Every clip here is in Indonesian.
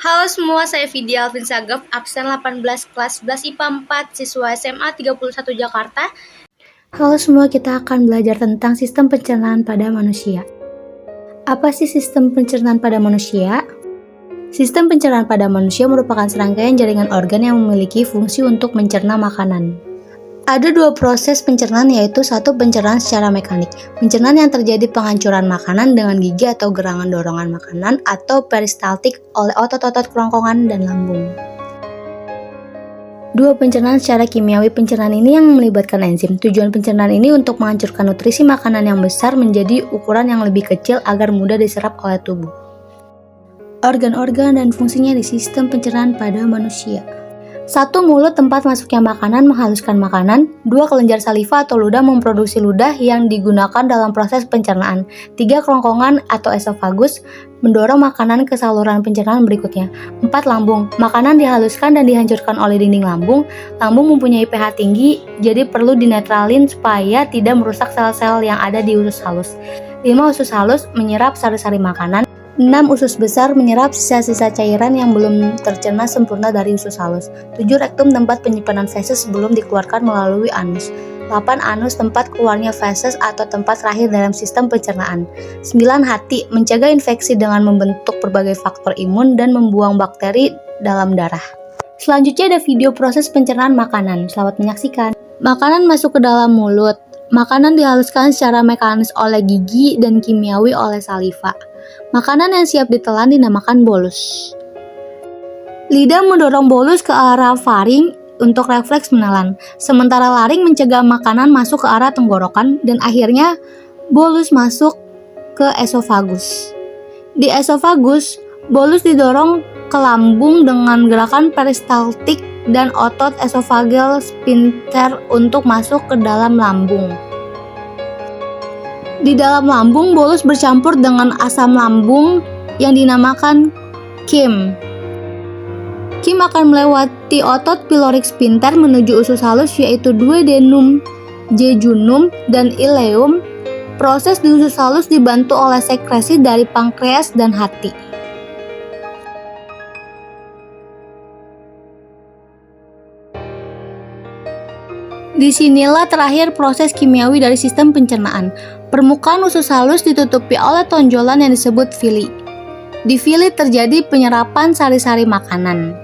Halo semua, saya Vidya Alvin Sagaf, absen 18 kelas 11 IPA 4, siswa SMA 31 Jakarta. Halo semua, kita akan belajar tentang sistem pencernaan pada manusia. Apa sih sistem pencernaan pada manusia? Sistem pencernaan pada manusia merupakan serangkaian jaringan organ yang memiliki fungsi untuk mencerna makanan. Ada dua proses pencernaan, yaitu satu pencernaan secara mekanik, pencernaan yang terjadi penghancuran makanan dengan gigi atau gerangan dorongan makanan, atau peristaltik oleh otot-otot kerongkongan dan lambung. Dua, pencernaan secara kimiawi. Pencernaan ini yang melibatkan enzim. Tujuan pencernaan ini untuk menghancurkan nutrisi makanan yang besar menjadi ukuran yang lebih kecil agar mudah diserap oleh tubuh. Organ-organ dan fungsinya di sistem pencernaan pada manusia. 1. Mulut, tempat masuknya makanan menghaluskan makanan. 2. Kelenjar saliva atau ludah memproduksi ludah yang digunakan dalam proses pencernaan. 3. Kerongkongan atau esofagus mendorong makanan ke saluran pencernaan berikutnya. 4. Lambung, makanan dihaluskan dan dihancurkan oleh dinding lambung. Lambung mempunyai pH tinggi, jadi perlu dinetralin supaya tidak merusak sel-sel yang ada di usus halus. 5. Usus halus menyerap sari-sari makanan. 6. Usus besar menyerap sisa-sisa cairan yang belum tercerna sempurna dari usus halus. 7. Rektum, tempat penyimpanan feses sebelum dikeluarkan melalui anus. 8. Anus, tempat keluarnya feses atau tempat terakhir dalam sistem pencernaan. 9. Hati, mencegah infeksi dengan membentuk berbagai faktor imun dan membuang bakteri dalam darah. Selanjutnya ada video proses pencernaan makanan. Selamat menyaksikan. Makanan masuk ke dalam mulut. Makanan dihaluskan secara mekanis oleh gigi dan kimiawi oleh saliva. Makanan yang siap ditelan dinamakan bolus. Lidah mendorong bolus ke arah faring untuk refleks menelan, sementara laring mencegah makanan masuk ke arah tenggorokan, dan akhirnya bolus masuk ke esofagus. Di esofagus, bolus didorong ke lambung dengan gerakan peristaltik dan otot esophageal sphincter untuk masuk ke dalam lambung. Di dalam lambung, bolus bercampur dengan asam lambung yang dinamakan chyme. Chyme akan melewati otot pyloric sphincter menuju usus halus, yaitu duodenum, jejunum, dan ileum. Proses di usus halus dibantu oleh sekresi dari pankreas dan hati. Disinilah terakhir proses kimiawi dari sistem pencernaan. Permukaan usus halus ditutupi oleh tonjolan yang disebut villi. Di villi terjadi penyerapan sari-sari makanan.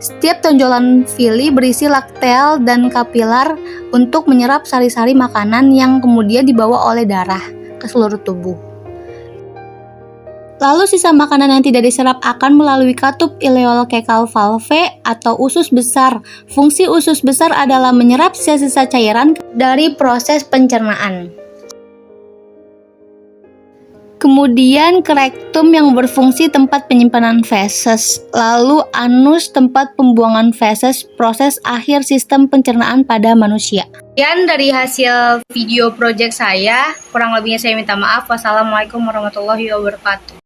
Setiap tonjolan villi berisi lakteal dan kapilar untuk menyerap sari-sari makanan yang kemudian dibawa oleh darah ke seluruh tubuh. Lalu sisa makanan yang tidak diserap akan melalui katup ileocecal valve atau usus besar. Fungsi usus besar adalah menyerap sisa-sisa cairan dari proses pencernaan. Kemudian ke rektum yang berfungsi tempat penyimpanan feses. Lalu anus, tempat pembuangan feses, proses akhir sistem pencernaan pada manusia. Sekian dari hasil video project saya, kurang lebihnya saya minta maaf. Wassalamualaikum warahmatullahi wabarakatuh.